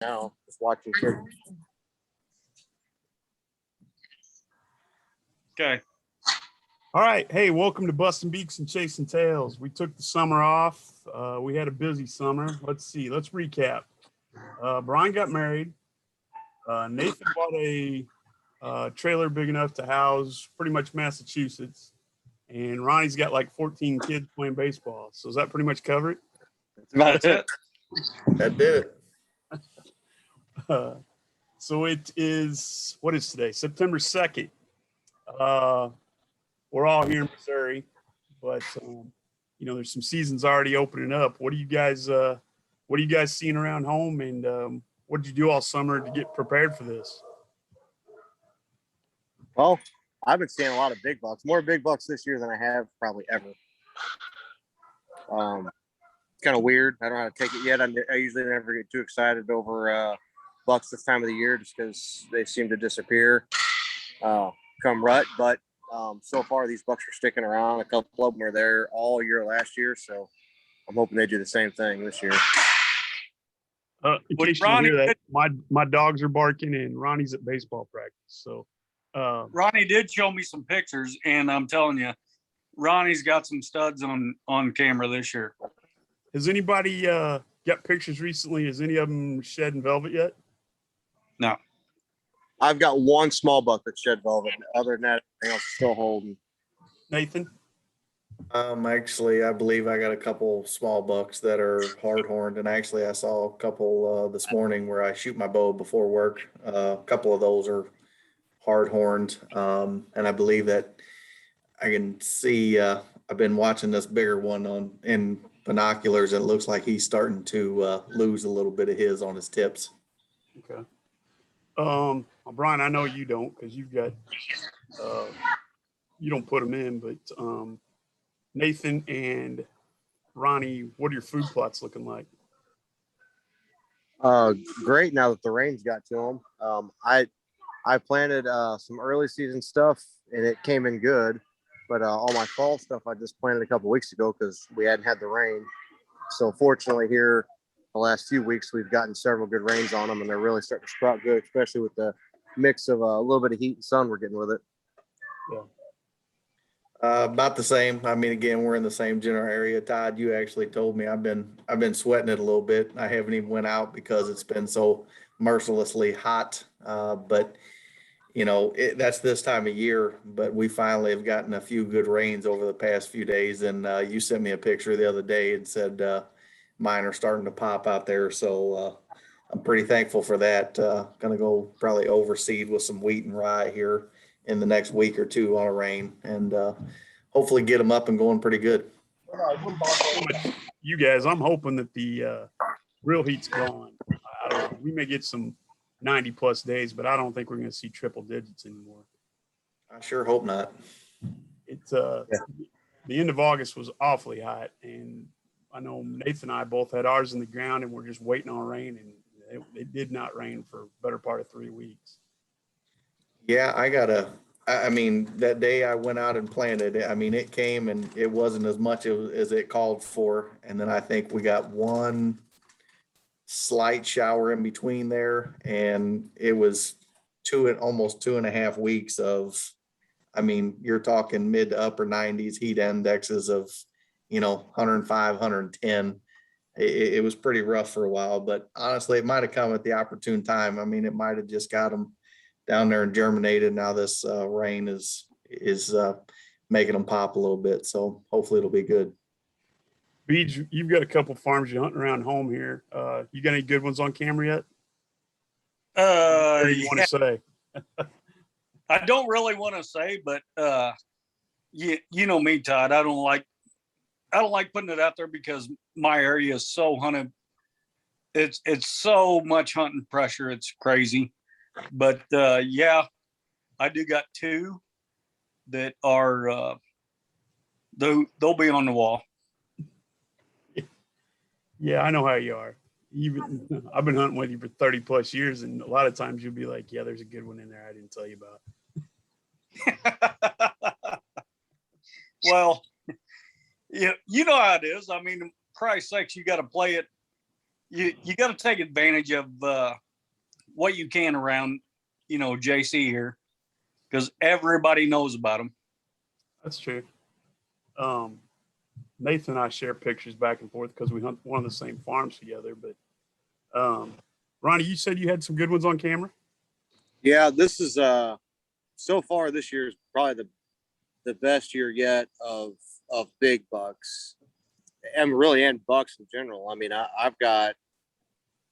now, just watching kids. Okay. All right. Hey, welcome to Busting Beaks and Chasing Tails. We took the summer off. We had a busy summer. Let's see. Let's recap. Brian got married. Nathan bought a trailer big enough to house pretty much Massachusetts. And Ronnie's got like 14 kids playing baseball. So does that pretty much cover it? That's it. That did it. So it is, what is today? September 2nd. We're all here in Missouri, but there's some seasons already opening up. What are you guys seeing around home, and what did you do all summer to get prepared for this? Well, I've been seeing a lot of big bucks, more big bucks this year than I have probably ever. It's kind of weird. I don't know how to take it yet. I usually never get too excited over bucks this time of the year just because they seem to disappear come rut. But so far, these bucks are sticking around. A couple of them were there all year last year, so I'm hoping they do the same thing this year. In case you hear that, my dogs are barking and Ronnie's at baseball practice. So Ronnie did show me some pictures, and I'm telling you, Ronnie's got some studs on camera this year. Has anybody got pictures recently? Has any of them shed in velvet yet? No. I've got one small buck that shed velvet. Other than that, everything else is still holding. Nathan? Actually, I believe I got a couple small bucks that are hard horned, and actually I saw a couple this morning where I shoot my bow before work. A couple of those are hard horned, and I believe that I can see. I've been watching this bigger one in binoculars, and it looks like he's starting to lose a little bit of his on his tips. Okay. Well, Brian, I know you don't because you've got you don't put them in, but Nathan and Ronnie, what are your food plots looking like? Great. Now that the rains got to them, I planted some early season stuff and it came in good, but all my fall stuff I just planted a couple weeks ago because we hadn't had the rain. So fortunately here the last few weeks we've gotten several good rains on them and they're really starting to sprout good, especially with the mix of a little bit of heat and sun we're getting with it. Yeah. About the same. I mean, again, we're in the same general area. Todd, you actually told me I've been sweating it a little bit. I haven't even went out because it's been so mercilessly hot. But that's this time of year. But we finally have gotten a few good rains over the past few days. And you sent me a picture the other day and said mine are starting to pop out there. So I'm pretty thankful for that. Going to go probably overseed with some wheat and rye here in the next week or two on a rain, and hopefully get them up and going pretty good. You guys, I'm hoping that the real heat's gone. I don't know. We may get some 90 plus days, but I don't think we're going to see triple digits anymore. I sure hope not. It's the end of August was awfully hot, and I know Nathan and I both had ours in the ground, and we're just waiting on rain, and it did not rain for a better part of 3 weeks. Yeah, I mean, that day I went out and planted it. I mean, it came and it wasn't as much as it called for. And then I think we got one slight shower in between there. And it was almost 2.5 weeks of, I mean, you're talking mid to upper 90s heat indexes of, 105, 110. It was pretty rough for a while, but honestly, it might have come at the opportune time. I mean, it might have just got them down there and germinated. Now this rain is making them pop a little bit. So hopefully it'll be good. Beej, you've got a couple farms you're hunting around home here. You got any good ones on camera yet? What do you want to say? I don't really want to say, but you know me, Todd. I don't like putting it out there because my area is so hunted. It's so much hunting pressure. It's crazy. But I do got 2 that are they'll be on the wall. Yeah, I know how you are. I've been hunting with you for 30 plus years, and a lot of times you'll be like, yeah, there's a good one in there I didn't tell you about. Well, you know how it is. I mean, Christ's sakes, you got to play it you got to take advantage of what you can around, JC here, because everybody knows about him. That's true. Nathan and I share pictures back and forth because we hunt one of the same farms together. But Ronnie, you said you had some good ones on camera. Yeah, this is so far this year is probably the best year yet of big bucks, and really and bucks in general. I mean, I've got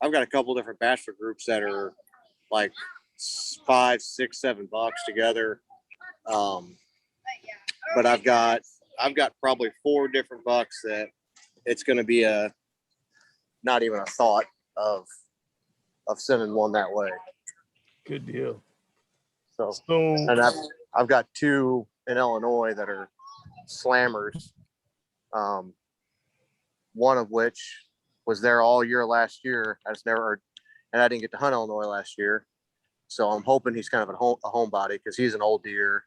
a couple different bachelor groups that are like 5, 6, 7 bucks together. But I've got probably 4 different bucks that it's going to be not even a thought of sending one that way. Good deal. So and I've got 2 in Illinois that are slammers. One of which was there all year last year. And I didn't get to hunt Illinois last year. So I'm hoping he's kind of a homebody because he's an old deer.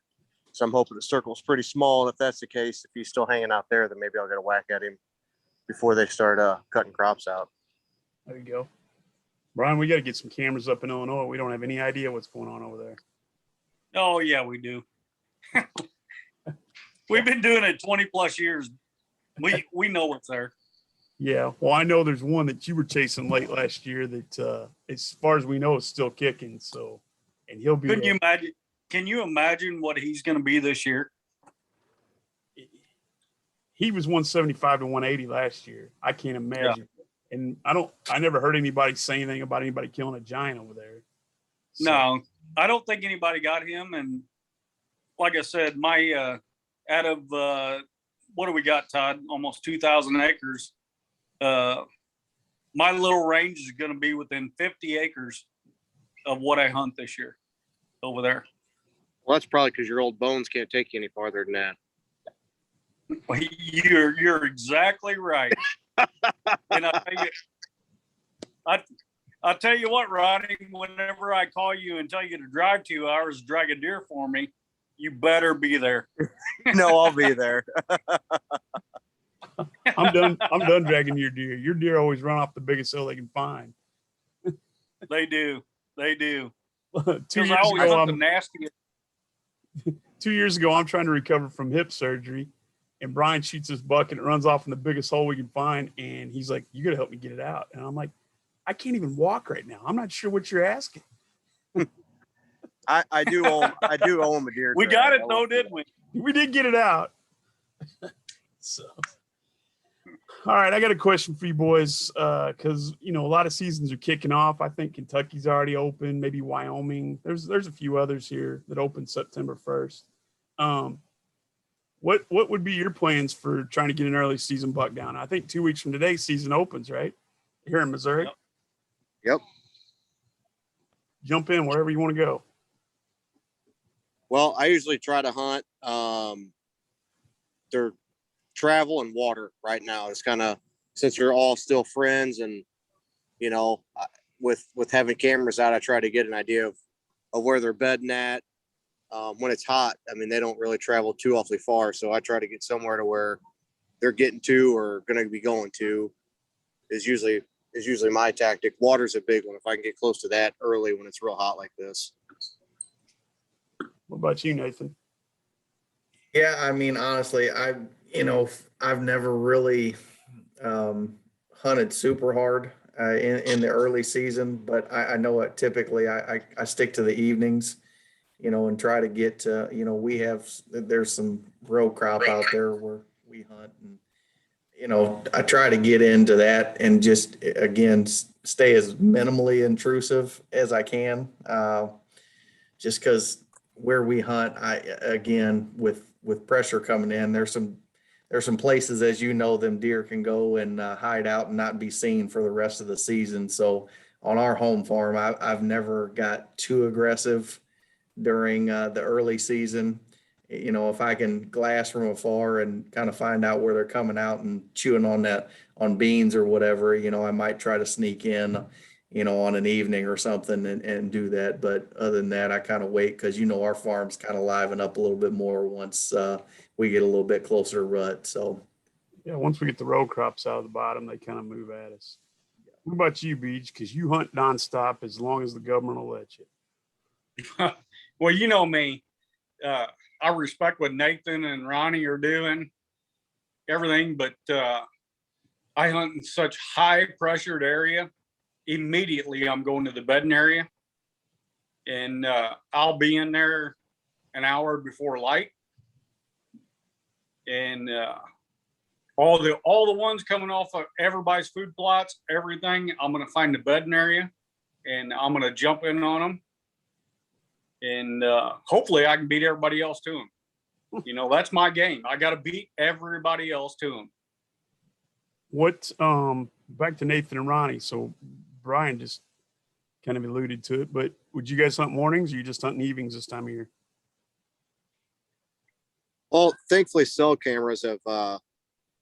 So I'm hoping the circle's pretty small. And if that's the case, if he's still hanging out there, then maybe I'll get a whack at him before they start cutting crops out. There you go. Brian, we got to get some cameras up in Illinois. We don't have any idea what's going on over there. Oh, yeah, we do. We've been doing it 20 plus years. We know what's there. Yeah. Well, I know there's one that you were chasing late last year that, as far as we know, is still kicking. So, and he'll be. Can you imagine what he's going to be this year? He was 175 to 180 last year. I can't imagine. Yeah. And I never heard anybody say anything about anybody killing a giant over there. So. No, I don't think anybody got him. And like I said, my, out of, what do we got, Todd? Almost 2,000 acres. My little range is going to be within 50 acres of what I hunt this year over there. Well, that's probably because your old bones can't take you any farther than that. Well, you're exactly right. And I'll tell you what, Ronnie, whenever I call you and tell you to drive 2 hours to drag a deer for me, you better be there. No, I'll be there. I'm done dragging your deer. Your deer always run off the biggest hill they can find. They do. 2 years ago, 2 years ago, I'm trying to recover from hip surgery, and Brian shoots his buck and it runs off in the biggest hole we can find. And he's like, "You got to help me get it out." And I'm like, "I can't even walk right now. I'm not sure what you're asking." I do owe him a deer. We got it though, didn't we? We did get it out. So, all right, I got a question for you boys, because a lot of seasons are kicking off. I think Kentucky's already open, maybe Wyoming. There's a few others here that open September 1st. What would be your plans for trying to get an early season buck down? I think 2 weeks from today, season opens, right? Here in Missouri. Yep. Jump in wherever you want to go. Well, I usually try to hunt their travel and water right now. It's kind of, since you're all still friends and, with having cameras out, I try to get an idea of where they're bedding at. When it's hot, I mean, they don't really travel too awfully far. So I try to get somewhere to where they're getting to or going to be going to is usually my tactic. Water's a big one. If I can get close to that early when it's real hot like this. What about you, Nathan? Yeah, I mean, honestly, I've never really hunted super hard in the early season, but I know what typically I stick to the evenings, and try to get to, there's some row crop out there where we hunt, and I try to get into that and just, again, stay as minimally intrusive as I can, just because where we hunt, again, with pressure coming in, there's some places, as them deer can go and hide out and not be seen for the rest of the season. So on our home farm, I've never got too aggressive during the early season. If I can glass from afar and kind of find out where they're coming out and chewing on beans or whatever, I might try to sneak in, on an evening or something and do that. But other than that, I kind of wait because, our farms kind of liven up a little bit more once we get a little bit closer to rut. So, yeah, once we get the row crops out of the bottom, they kind of move at us. What about you, Beach? Because you hunt nonstop as long as the government will let you. Well, you know me. I respect what Nathan and Ronnie are doing, everything, but I hunt in such high pressured area. Immediately, I'm going to the bedding area, and I'll be in there an hour before light, and all the ones coming off of everybody's food plots, everything. I'm going to find the bedding area, and I'm going to jump in on them, and hopefully I can beat everybody else to them. You know, that's my game. I got to beat everybody else to them. What, back to Nathan and Ronnie. So Brian just kind of alluded to it, but would you guys hunt mornings or you just hunting evenings this time of year? Well, thankfully, cell cameras have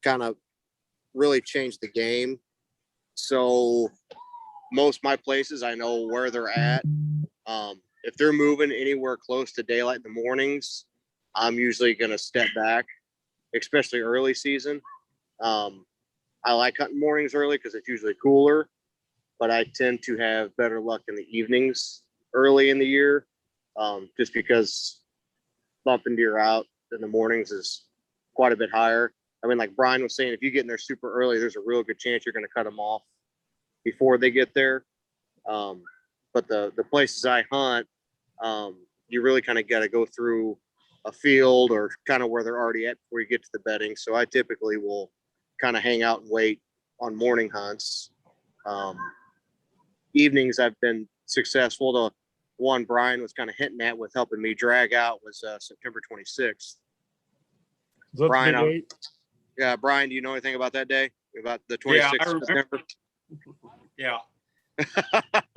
kind of really changed the game. So most of my places, I know where they're at. If they're moving anywhere close to daylight in the mornings, I'm usually going to step back, especially early season. I like hunting mornings early because it's usually cooler, but I tend to have better luck in the evenings early in the year, just because bumping deer out in the mornings is quite a bit higher. I mean, like Brian was saying, if you get in there super early, there's a real good chance you're going to cut them off before they get there. But the places I hunt, you really kind of got to go through a field or kind of where they're already at before you get to the bedding. So I typically will kind of hang out and wait on morning hunts. Evenings I've been successful. The one Brian was kind of hinting at with helping me drag out was September 26th. Brian, yeah, Brian, do you know anything about that day? About the 26th of September? Yeah.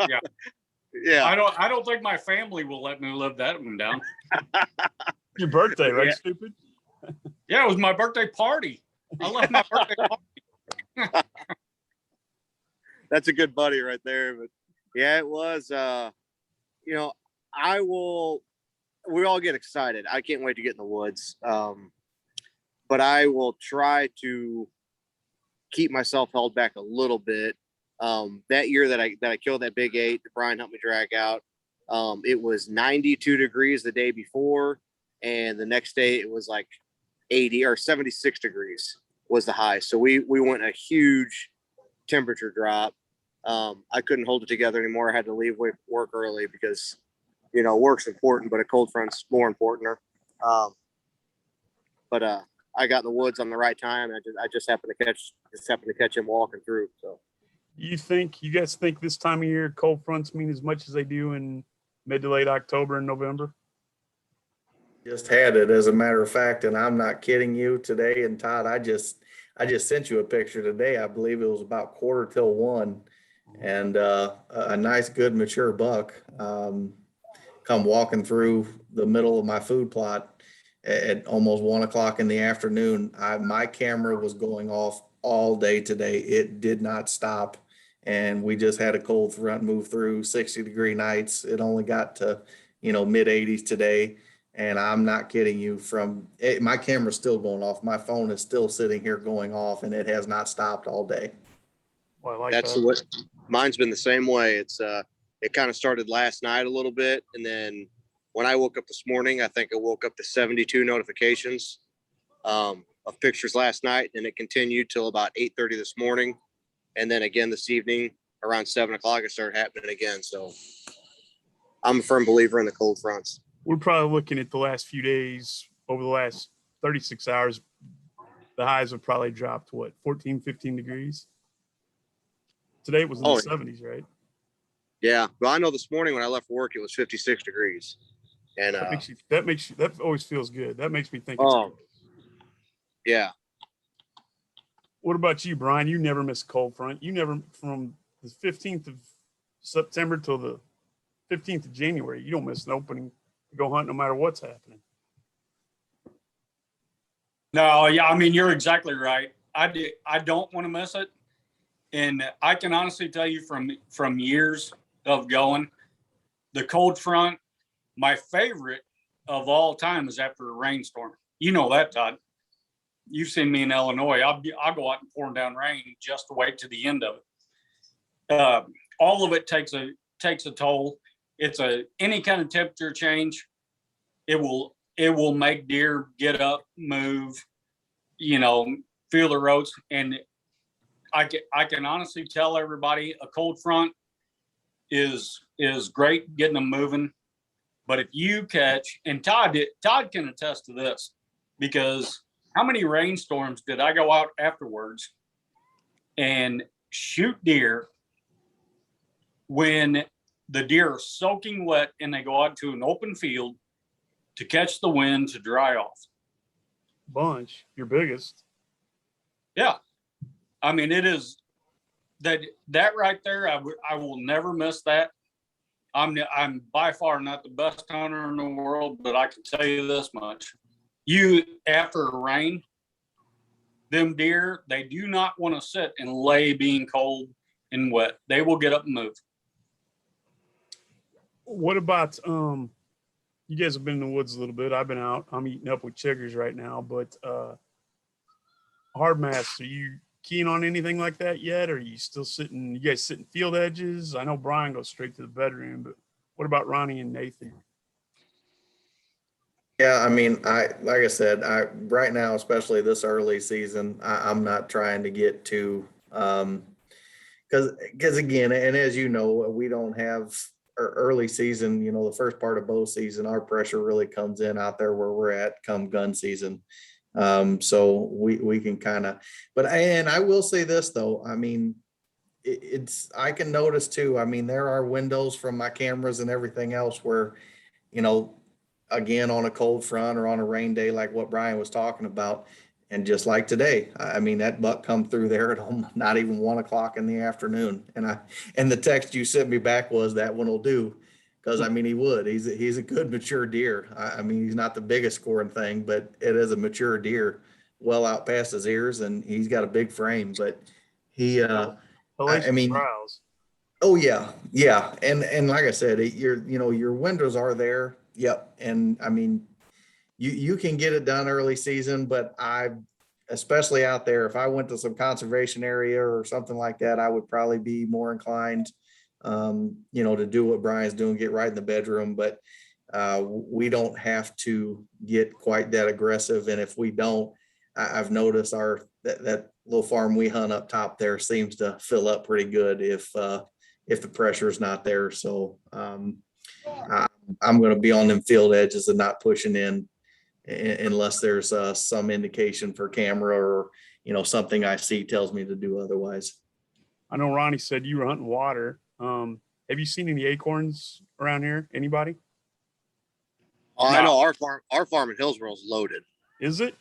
Yeah. Yeah. I don't think my family will let me live that one down. Your birthday, right? Yeah. Stupid. Yeah, it was my birthday party. I love my birthday party. That's a good buddy right there. But yeah, it was, you know, we all get excited. I can't wait to get in the woods. But I will try to keep myself held back a little bit. That year that I killed that big 8, Brian helped me drag out. It was 92 degrees the day before, and the next day it was like 80 or 76 degrees was the high. So we went a huge temperature drop. I couldn't hold it together anymore. I had to leave work early because, you know, work's important, but a cold front's more important. But I got in the woods on the right time. And I just happened to catch him walking through. So You guys think this time of year cold fronts mean as much as they do in mid to late October and November? Just had it, as a matter of fact, and I'm not kidding you today. And Todd, I just sent you a picture today. I believe it was about 1:45, and a nice, good, mature buck come walking through the middle of my food plot at almost 1:00 in the afternoon. My camera was going off all day today. It did not stop, and we just had a cold front move through. 60-degree nights. It only got to mid 80s today. And I'm not kidding you, my camera's still going off. My phone is still sitting here going off, and it has not stopped all day. Well, I like that's that. what mine's been the same way. It's it kind of started last night a little bit, and then when I woke up this morning, I think I woke up to 72 notifications of pictures last night, and it continued till about 8:30 this morning, and then again this evening around 7:00 it started happening again. So I'm a firm believer in the cold fronts. We're probably looking at the last few days, over the last 36 hours, the highs have probably dropped, 14, 15 degrees? Today it was in the 70s, right? Yeah. Well, I know this morning when I left work, it was 56 degrees. And that always feels good. That makes me think it's good. Yeah. What about you, Brian? You never miss a cold front. You never, from the 15th of September till the 15th of January, you don't miss an opening to go hunt no matter what's happening. No, yeah, I mean, you're exactly right. I don't want to miss it. And I can honestly tell you from years of going, the cold front, my favorite of all time is after a rainstorm. You know that, Todd. You've seen me in Illinois. I'll go out and pouring down rain just to wait to the end of it. all of it takes a toll. It's any kind of temperature change. It will make deer get up, move, feel the roads. And I can honestly tell everybody a cold front is great getting them moving. But if you catch, and Todd can attest to this, because how many rainstorms did I go out afterwards and shoot deer when the deer are soaking wet and they go out to an open field to catch the wind to dry off? Bunch, your biggest. Yeah. I mean, it is that right there. I will never miss that. I'm by far not the best hunter in the world, but I can tell you this much. After rain, them deer, they do not want to sit and lay being cold and wet. They will get up and move. What about you guys have been in the woods a little bit. I've been out. I'm eating up with chiggers right now, but hard mass, are you keen on anything like that yet? Or are you still sitting, you guys sitting field edges? I know Brian goes straight to the bedroom, but what about Ronnie and Nathan? Yeah, I mean, like I said, right now, especially this early season, I'm not trying to get to because again, and as you know, we don't have our early season, the first part of bow season, our pressure really comes in out there where we're at come gun season. So we can kind of, and I will say this though, I mean, I can notice too, I mean, there are windows from my cameras and everything else where, again, on a cold front or on a rain day, like what Brian was talking about. And just like today, I mean, that buck come through there at not even 1 o'clock in the afternoon. And the text you sent me back was that one will do. Cause I mean, he would, he's a good mature deer. I mean, he's not the biggest scoring thing, but it is a mature deer well out past his ears, and he's got a big frame, but he, I mean, browse. Oh yeah. Yeah. And like I said, your windows are there. Yep. And I mean, you can get it done early season, but especially out there, if I went to some conservation area or something like that, I would probably be more inclined, to do what Brian's doing, get right in the bedroom, but we don't have to get quite that aggressive. And if we don't, I've noticed that little farm we hunt up top there seems to fill up pretty good if the pressure is not there. So I'm going to be on them field edges and not pushing in unless there's some indication for camera or, something I see tells me to do otherwise. I know Ronnie said you were hunting water. Have you seen any acorns around here? Anybody? Oh, no. I know our farm in Hillsboro is loaded. Is it?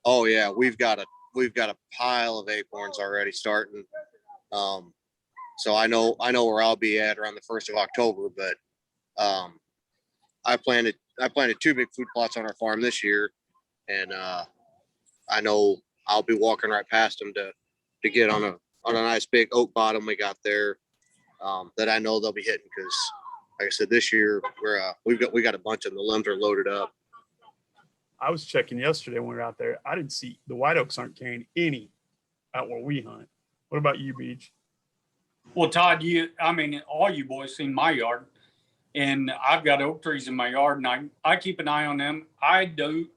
Oh yeah, we've got a pile of acorns already starting. So I know where I'll be at around the 1st of October, but I planted 2 big food plots on our farm this year, and I know I'll be walking right past them to get on a nice big oak bottom we got there that I know they'll be hitting, because like I said, this year we got a bunch of them. The limbs are loaded up. I was checking yesterday when we were out there. I didn't see the white oaks aren't carrying any out where we hunt. What about you, Beach? Well, Todd, all you boys seen my yard, and I've got oak trees in my yard, and I keep an eye on them. I do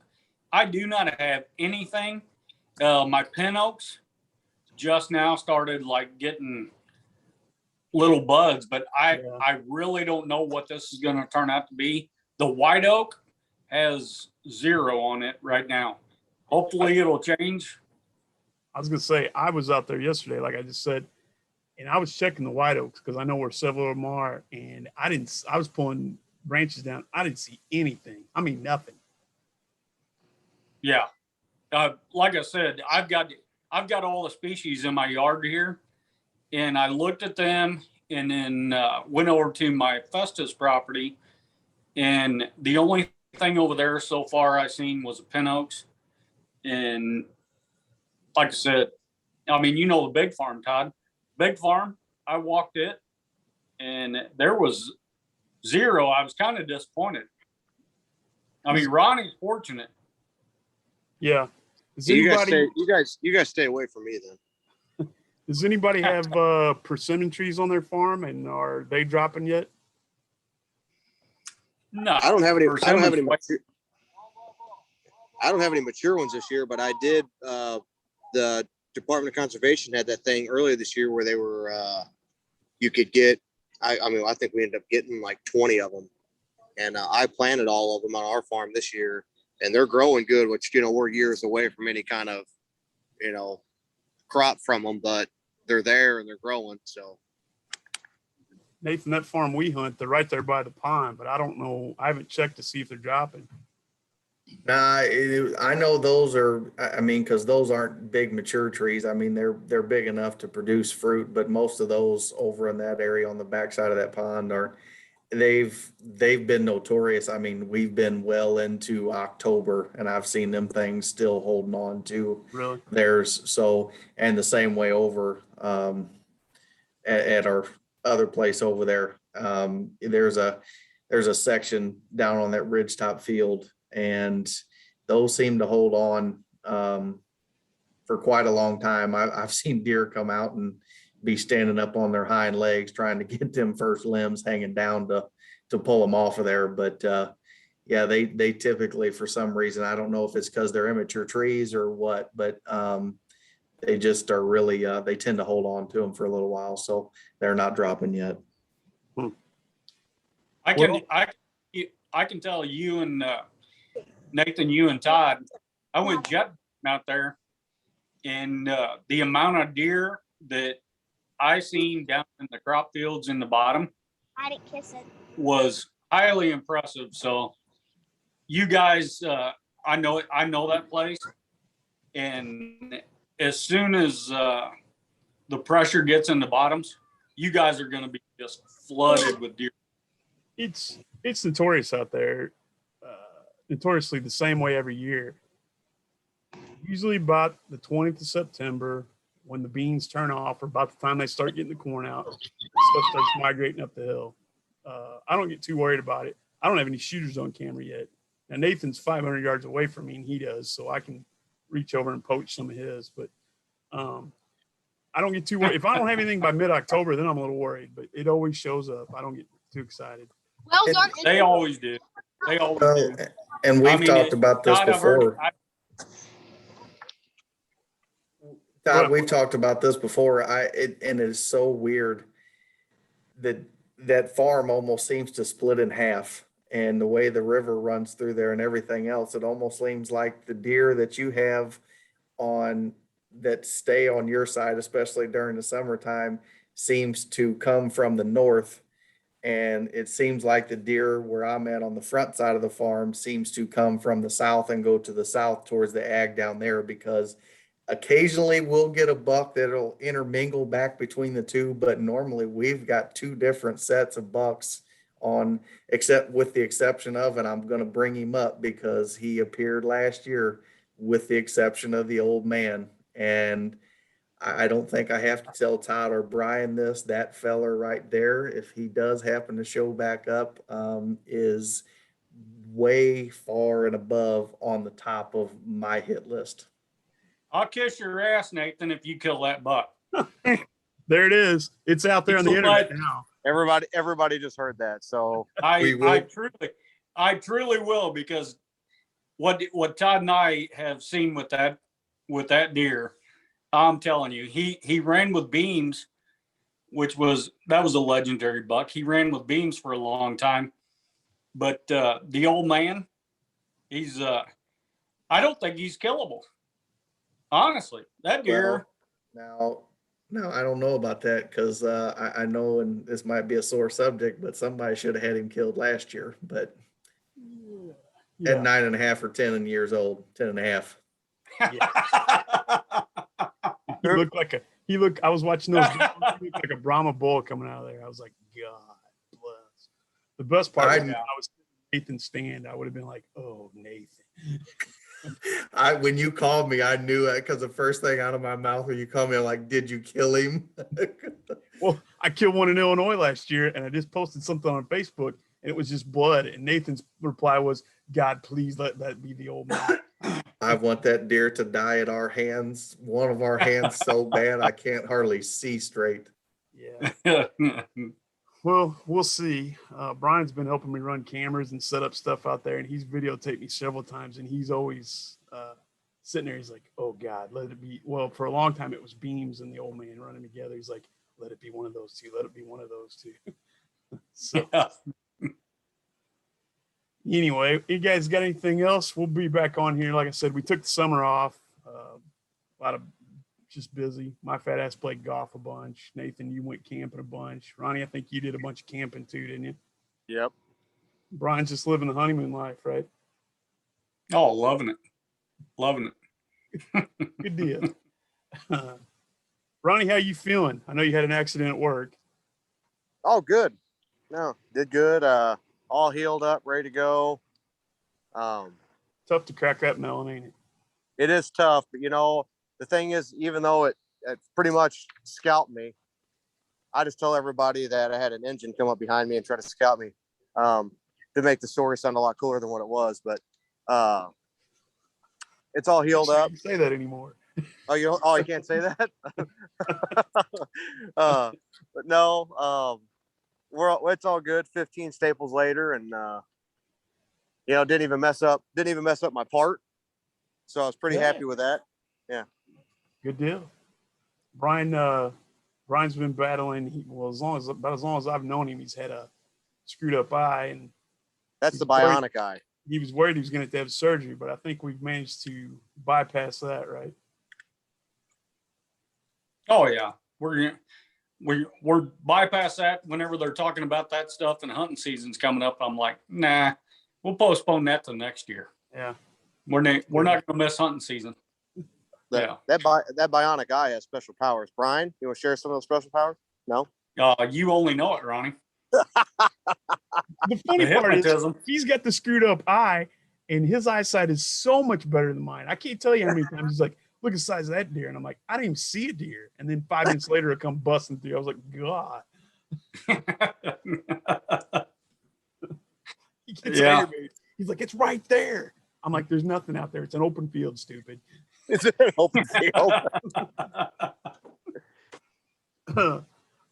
not have anything. My pin oaks just now started like getting little buds, but I really don't know what this is going to turn out to be. The white oak has 0 on it right now. Hopefully it'll change. I was going to say, I was out there yesterday, like I just said, and I was checking the white oaks because I know where several of them are, and I was pulling branches down. I didn't see anything. I mean, nothing. Yeah. Like I said, I've got all the species in my yard here, and I looked at them and then went over to my Festus property, and the only thing over there so far I seen was a pin oaks. And like I said, the big farm, Todd. Big farm, I walked it, and there was 0. I was kind of disappointed. Ronnie's fortunate. Yeah. You guys stay away from me then. Does anybody have persimmon trees on their farm, and are they dropping yet? No, I don't have any. I don't have any. persimmon's I don't have any mature ones this year, but I did. The Department of Conservation had that thing earlier this year where they were. You could get. I mean, I think we ended up getting like 20 of them, and I planted all of them on our farm this year, and they're growing good. Which we're years away from any kind of, crop from them, but they're there and they're growing. So. Nathan, that farm we hunt, they're right there by the pond, but I don't know. I haven't checked to see if they're dropping. Nah, I know those are, I mean, because those aren't big mature trees. I mean, they're big enough to produce fruit, but most of those over in that area on the backside of that pond they've been notorious. I mean, we've been well into October and I've seen them things still holding on to Really? theirs. So, and the same way over at our other place over there. There's a section down on that ridgetop field, and those seem to hold on for quite a long time. I've seen deer come out and be standing up on their hind legs trying to get them first limbs hanging down to pull them off of there. But yeah, they typically, for some reason, I don't know if it's because they're immature trees or what, but they just are really they tend to hold on to them for a little while, so they're not dropping yet. I can tell you and Nathan, you and Todd, I went jet out there, and the amount of deer that I seen down in the crop fields in the bottom I didn't kiss it. was highly impressive. So you guys, I know that place, and as soon as the pressure gets in the bottoms, you guys are going to be just flooded with deer. It's notorious out there, notoriously the same way every year. Usually about the 20th of September, when the beans turn off, or about the time they start getting the corn out, stuff starts migrating up the hill. I don't get too worried about it. I don't have any shooters on camera yet. Now Nathan's 500 yards away from me, and he does, so I can reach over and poach some of his. But I don't get too worried. If I don't have anything by mid-October, then I'm a little worried. But it always shows up. I don't get too excited. Wells on They always do. They always do. And we've talked about this Todd, I've heard- before. Todd, we've talked about this before. And it is so weird that farm almost seems to split in half. And the way the river runs through there and everything else, it almost seems like the deer that you have that stay on your side, especially during the summertime, seems to come from the north. And it seems like the deer where I'm at on the front side of the farm seems to come from the south and go to the south towards the ag down there, because occasionally we'll get a buck that'll intermingle back between the two, but normally we've got two different sets of bucks on, except with the exception of, and I'm going to bring him up because he appeared last year, with the exception of the old man. And I don't think I have to tell Todd or Brian this, that feller right there, if he does happen to show back up, is way far and above on the top of my hit list. I'll kiss your ass, Nathan, if you kill that buck. There it is. It's out there on the internet now. Everybody just heard that. So I truly will, because what Todd and I have seen with that deer, I'm telling you, he ran with beams, that was a legendary buck. He ran with beams for a long time, but the old man, I don't think he's killable. Honestly, that deer. Well, no, I don't know about that, because I know, and this might be a sore subject, but somebody should have had him killed last year, but Yeah. at 9.5 or 10 years old, 10.5. He looked, I was watching those, he looked like a Brahma bull coming out of there. I was like, God bless. The best part was, I was in Nathan's stand, I would have been like, oh, Nathan. When you called me, I knew it, because the first thing out of my mouth when you called me, I'm like, did you kill him? Well, I killed one in Illinois last year, and I just posted something on Facebook, and it was just blood. And Nathan's reply was, God, please let that be the old man. I want that deer to die at our hands, one of our hands so bad I can't hardly see straight. Yeah. Well, we'll see. Brian's been helping me run cameras and set up stuff out there, and he's videotaped me several times, and he's always sitting there. He's like, "Oh God, let it be." Well, for a long time, it was Beams and the old man running together. He's like, "Let it be one of those two. Let it be one of those two." So anyway, you guys got anything else? We'll be back on here. Like I said, we took the summer off. A lot of just busy. My fat ass played golf a bunch. Nathan, you went camping a bunch. Ronnie, I think you did a bunch of camping too, didn't you? Yep. Brian's just living the honeymoon life, right? Oh, loving it. Loving it. Good deal. Ronnie, how you feeling? I know you had an accident at work. Oh, good. No, did good. All healed up, ready to go. Tough to crack that melon, ain't it? It is tough, but the thing is, even though it pretty much scalped me, I just tell everybody that I had an engine come up behind me and try to scalp me, to make the story sound a lot cooler than what it was. But it's all healed up. You say that anymore. Oh, you can't say that. But no, it's all good. 15 staples later, and didn't even mess up my part. So I was pretty happy with that. Yeah. Good deal. Brian's been battling. About as long as I've known him, he's had a screwed up eye, and that's the bionic eye. He was worried he was going to have surgery, but I think we've managed to bypass that, right? Oh yeah, we're bypass that. Whenever they're talking about that stuff and hunting season's coming up, I'm like, nah, we'll postpone that to next year. Yeah, we're not going to miss hunting season. That bionic eye has special powers. Brian, you want to share some of those special powers? No. You only know it, Ronnie. The funny part is he's got the screwed up eye, and his eyesight is so much better than mine. I can't tell you how many times he's like, "Look at the size of that deer," and I'm like, "I didn't even see a deer." And then 5 minutes later, it come busting through. I was like, "God." He gets aggravated. He's like, "It's right there." I'm like, "There's nothing out there. It's an open field, stupid." It's an open field.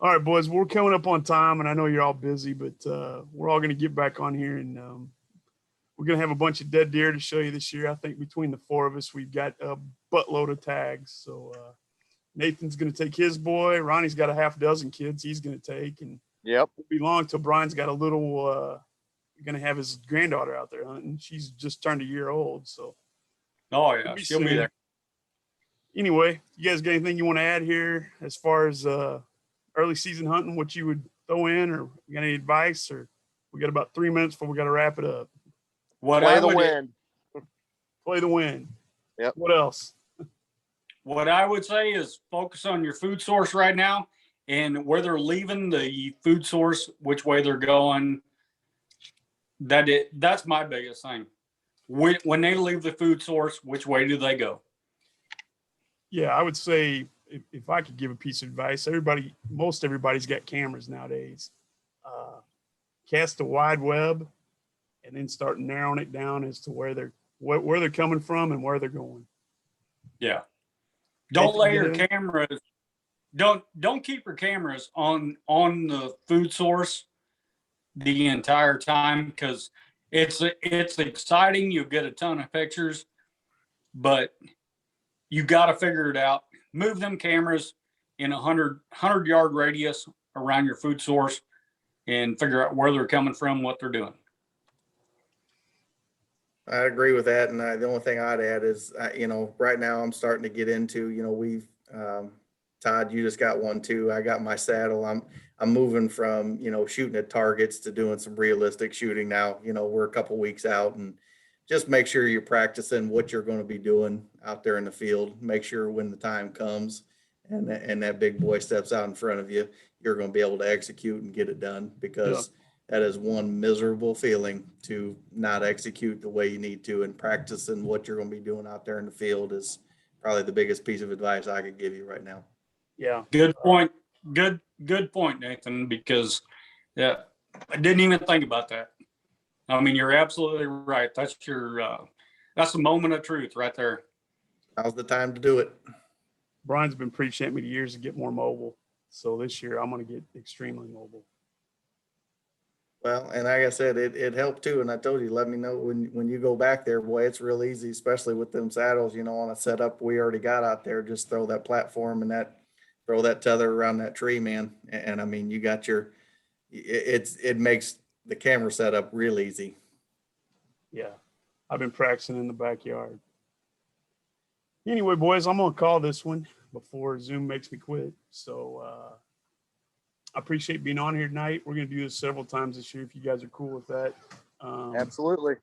All right, boys, we're coming up on time, and I know you're all busy, but we're all going to get back on here, and we're going to have a bunch of dead deer to show you this year. I think between the four of us, we've got a buttload of tags. So Nathan's going to take his boy. Ronnie's got a half dozen kids he's going to take, and yep, it'll be long till Brian's got a little. Going to have his granddaughter out there hunting. She's just turned a year old, so. Oh yeah, she'll be there. Anyway, you guys got anything you want to add here as far as early season hunting, what you would throw in, or you got any advice? Or we got about 3 minutes before we got to wrap it up. Play the wind. Play the wind. Yep. What else? What I would say is focus on your food source right now, and where they're leaving the food source, which way they're going. That's my biggest thing. When they leave the food source, which way do they go? Yeah, I would say if I could give a piece of advice, most everybody's got cameras nowadays. Cast a wide web, and then start narrowing it down as to where they're coming from and where they're going. Yeah. Don't lay your cameras. Don't keep your cameras on the food source the entire time, because it's exciting. You get a ton of pictures, but you got to figure it out. Move them cameras in 100-yard radius around your food source and figure out where they're coming from, what they're doing. I agree with that. And the only thing I'd add is, right now I'm starting to get into, Todd, you just got one too. I got my saddle. I'm moving from, shooting at targets to doing some realistic shooting now. We're a couple weeks out, and just make sure you're practicing what you're going to be doing out there in the field. Make sure when the time comes and that big boy steps out in front of you, you're going to be able to execute and get it done, because that is one miserable feeling to not execute the way you need to, and practicing what you're going to be doing out there in the field is probably the biggest piece of advice I could give you right now. Yeah. Good point. Good point, Nathan, because I didn't even think about that. I mean, you're absolutely right. That's That's the moment of truth right there. Now's the time to do it. Brian's been preaching at me to years to get more mobile. So this year I'm going to get extremely mobile. Well, and like I said, it helped too. And I told you, let me know when you go back there, boy, it's real easy, especially with them saddles, on a setup we already got out there. Just throw that platform and throw that tether around that tree, man. And I mean, you got it makes the camera setup real easy. Yeah. I've been practicing in the backyard. Anyway, boys, I'm going to call this one before Zoom makes me quit. So, I appreciate being on here tonight. We're going to do this several times this year if you guys are cool with that. Absolutely.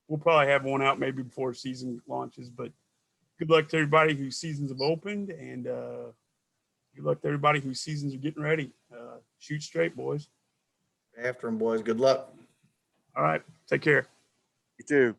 We'll probably have one out maybe before season launches, but good luck to everybody whose seasons have opened, and good luck to everybody whose seasons are getting ready. Shoot straight, boys. After them, boys. Good luck. All right. Take care. You too.